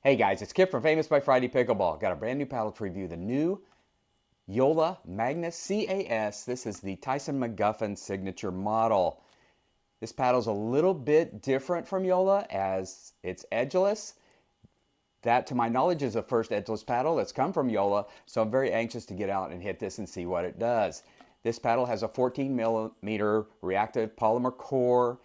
Hey guys, it's Kip from Famous by Friday Pickleball. Got a brand new paddle to review, the new Joola Magnus CAS. This is the Tyson McGuffin signature model. This paddle's a little bit different from Joola as it's edgeless. That, to my knowledge, is the first edgeless paddle that's come from Joola, so I'm very anxious to get out and hit this and see what it does. This paddle has a 14 millimeter reactive polymer core.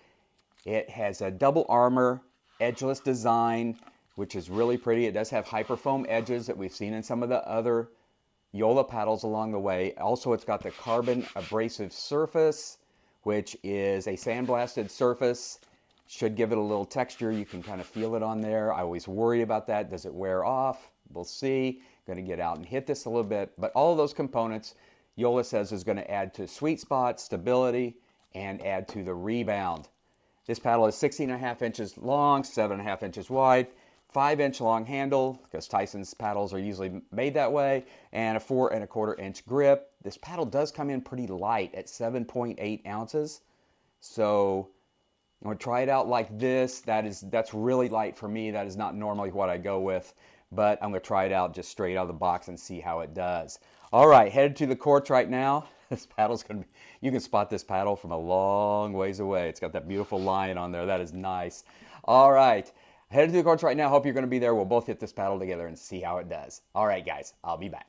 It has a double armor edgeless design, which is really pretty. It does have hyperfoam edges that we've seen in some of the other Joola paddles along the way. Also, it's got the carbon abrasive surface, which is a sandblasted surface. Should give it a little texture. You can kind of feel it on there. I always worry about that. Does it wear off? We'll see. Going to get out and hit this a little bit. But all of those components, Joola says, is going to add to sweet spot, stability, and add to the rebound. This paddle is 16.5 inches long, 7.5 inches wide. 5-inch long handle, because Tyson's paddles are usually made that way, and a 4¼ inch grip. This paddle does come in pretty light at 7.8 ounces. So I'm going to try it out like this. That's really light for me. That is not normally what I go with, but I'm going to try it out just straight out of the box and see how it does. All right, headed to the courts right now. This paddle's going to be, you can spot this paddle from a long ways away. It's got that beautiful lion on there. That is nice. All right. Headed to the courts right now. Hope you're going to be there. We'll both hit this paddle together and see how it does. All right, guys. I'll be back.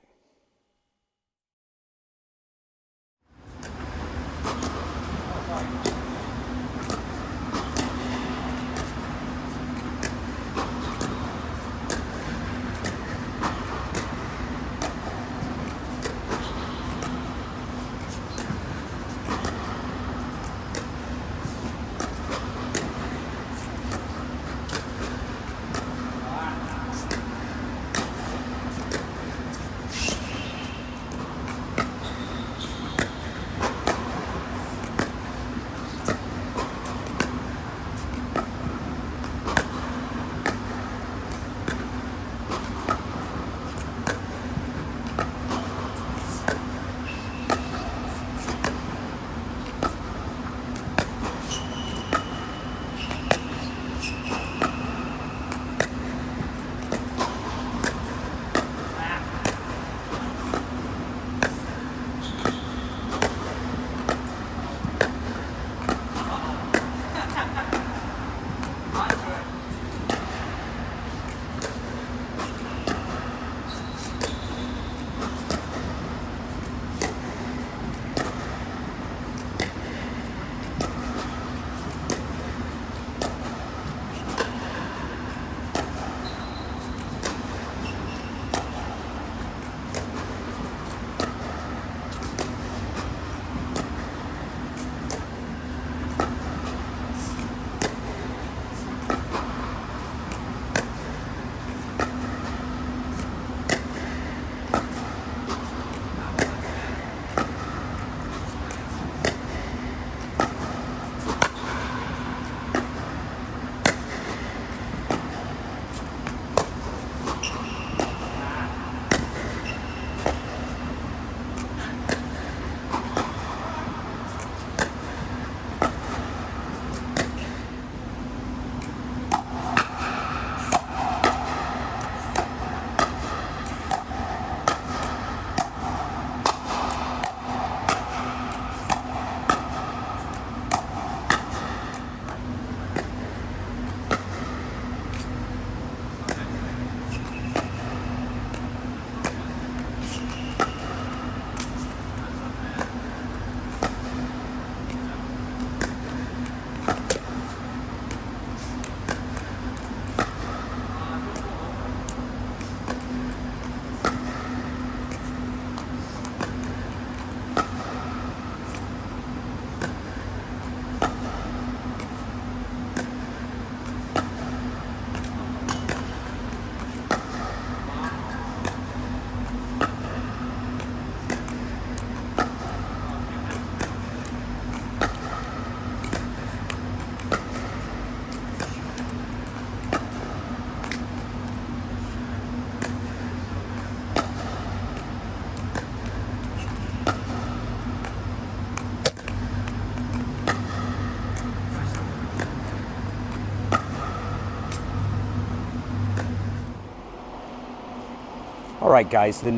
All right, guys, this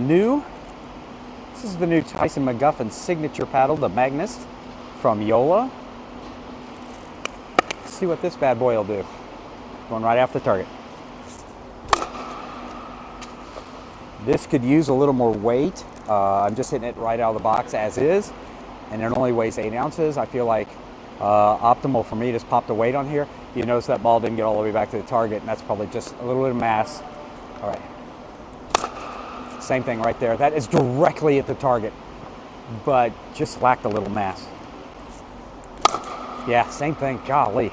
is the new Tyson McGuffin signature paddle, the Magnus from Joola. Let's see what this bad boy will do. Going right off the target. This could use a little more weight. I'm just hitting it right out of the box as is, and it only weighs 8 ounces. I feel like optimal for me. Just popped a weight on here. You notice that ball didn't get all the way back to the target, and that's probably just a little bit of mass. All right. Same thing right there. That is directly at the target, but just lacked a little mass. Yeah, same thing. Golly.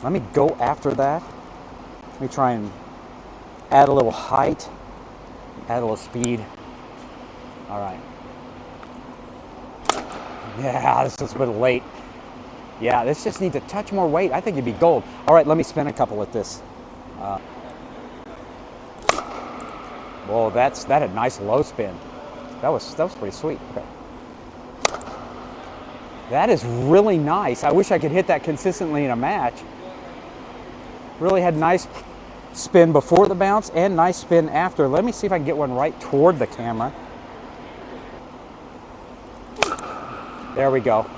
Let me go after that. Let me try and add a little height, add a little speed. All right. Yeah, this is a bit late. Yeah, this just needs a touch more weight. I think it'd be gold. All right, let me spin a couple with this. Whoa, that had a nice low spin. That was pretty sweet. Okay. That is really nice. I wish I could hit that consistently in a match. Really had nice spin before the bounce and nice spin after. Let me see if I can get one right toward the camera. There we go.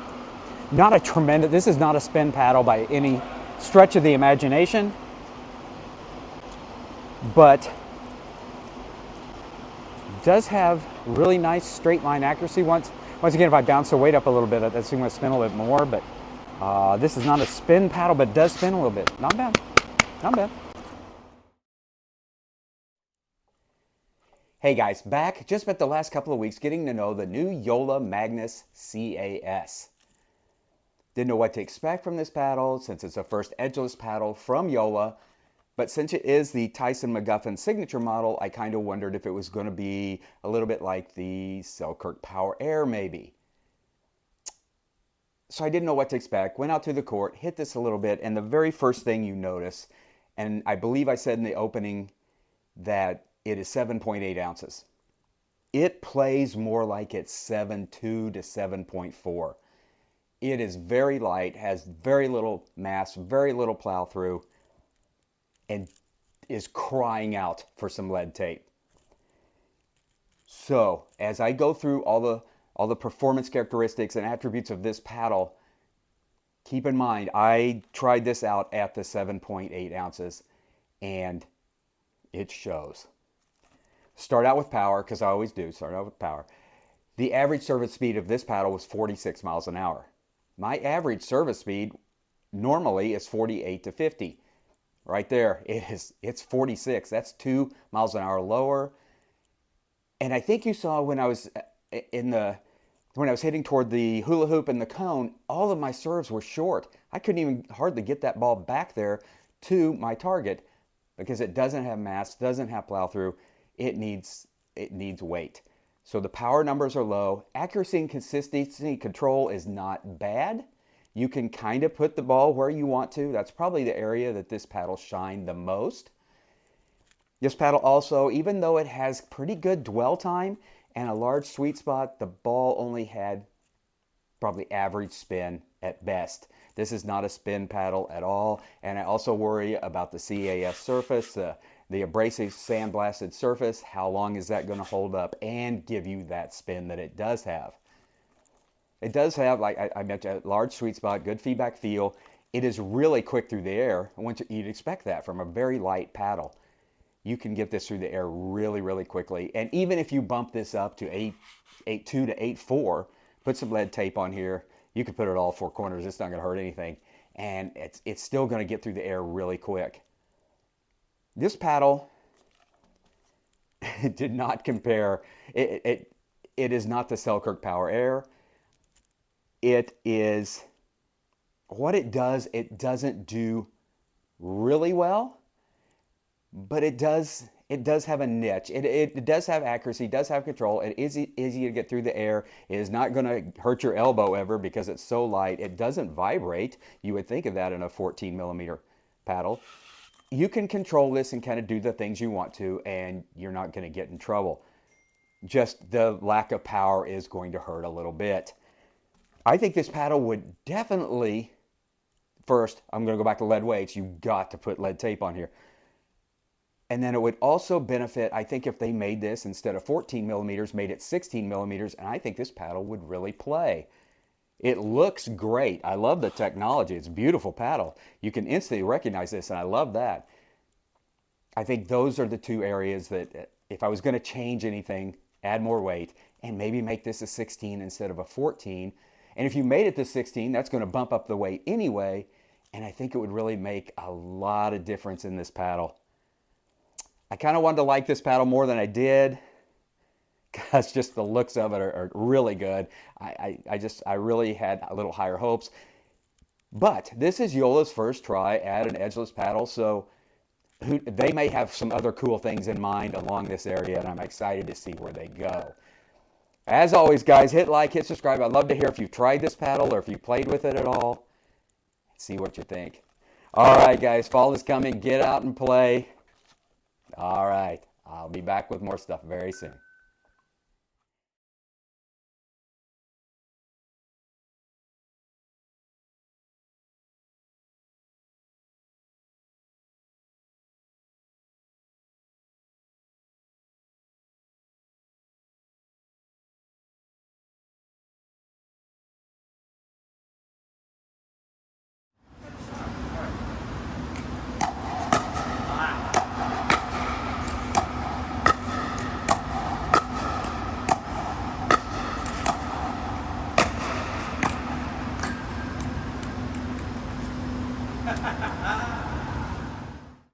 Not a tremendous, this is not a spin paddle by any stretch of the imagination, but does have really nice straight line accuracy. Once again, if I bounce the weight up a little bit, that's going to spin a little bit more, but this is not a spin paddle, but does spin a little bit. Not bad. Not bad. Hey guys, back. Just spent the last couple of weeks getting to know the new Joola Magnus CAS. Didn't know what to expect from this paddle since it's a first edgeless paddle from Joola, but since it is the Tyson McGuffin signature model, I kind of wondered if it was going to be a little bit like the Selkirk Power Air maybe. So I didn't know what to expect, went out to the court, hit this a little bit, and the very first thing you notice, and I believe I said in the opening that it is 7.8 ounces. It plays more like it's 7.2 to 7.4. It is very light, has very little mass, very little plow through, and is crying out for some lead tape. So as I go through all the performance characteristics and attributes of this paddle, keep in mind I tried this out at the 7.8 ounces, and it shows. Start out with power, because I always do, start out with power. The average service speed of this paddle was 46 miles an hour. My average service speed normally is 48 to 50. Right there, it's 46. That's 2 miles an hour lower. And I think you saw when I was hitting toward the hula hoop and the cone, all of my serves were short. I couldn't even hardly get that ball back there to my target because it doesn't have mass, doesn't have plow through. It needs weight. So the power numbers are low. Accuracy and consistency control is not bad. You can kind of put the ball where you want to. That's probably the area that this paddle shined the most. This paddle also, even though it has pretty good dwell time and a large sweet spot, the ball only had probably average spin at best. This is not a spin paddle at all. And I also worry about the CAS surface, the abrasive sandblasted surface. How long is that going to hold up and give you that spin that it does have? It does have, like I mentioned, a large sweet spot, good feedback feel. It is really quick through the air. You'd expect that from a very light paddle. You can get this through the air really, really quickly. And even if you bump this up to 8.2 to 8.4, put some lead tape on here, you can put it all four corners. It's not going to hurt anything. And it's still going to get through the air really quick. This paddle did not compare. It is not the Selkirk Power Air. It is, what it doesn't do really well, but it does have a niche. It does have accuracy, does have control. It is easy to get through the air. It is not going to hurt your elbow ever because it's so light. It doesn't vibrate. You would think of that in a 14 millimeter paddle. You can control this and kind of do the things you want to, and you're not going to get in trouble. Just the lack of power is going to hurt a little bit. I think this paddle would definitely, first, I'm going to go back to lead weights. You've got to put lead tape on here. And then it would also benefit, I think, if they made this instead of 14 millimeters, made it 16 millimeters, and I think this paddle would really play. It looks great. I love the technology. It's a beautiful paddle. You can instantly recognize this, and I love that. I think those are the two areas that if I was going to change anything, add more weight, and maybe make this a 16 instead of a 14. And if you made it to 16, that's going to bump up the weight anyway, and I think it would really make a lot of difference in this paddle. I kind of wanted to like this paddle more than I did because just the looks of it are really good. I really had a little higher hopes. But this is Joola's first try at an edgeless paddle, so they may have some other cool things in mind along this area, and I'm excited to see where they go. As always, guys, hit like, hit subscribe. I'd love to hear if you've tried this paddle or if you played with it at all. See what you think. All right, guys, fall is coming. Get out and play. All right, I'll be back with more stuff very soon.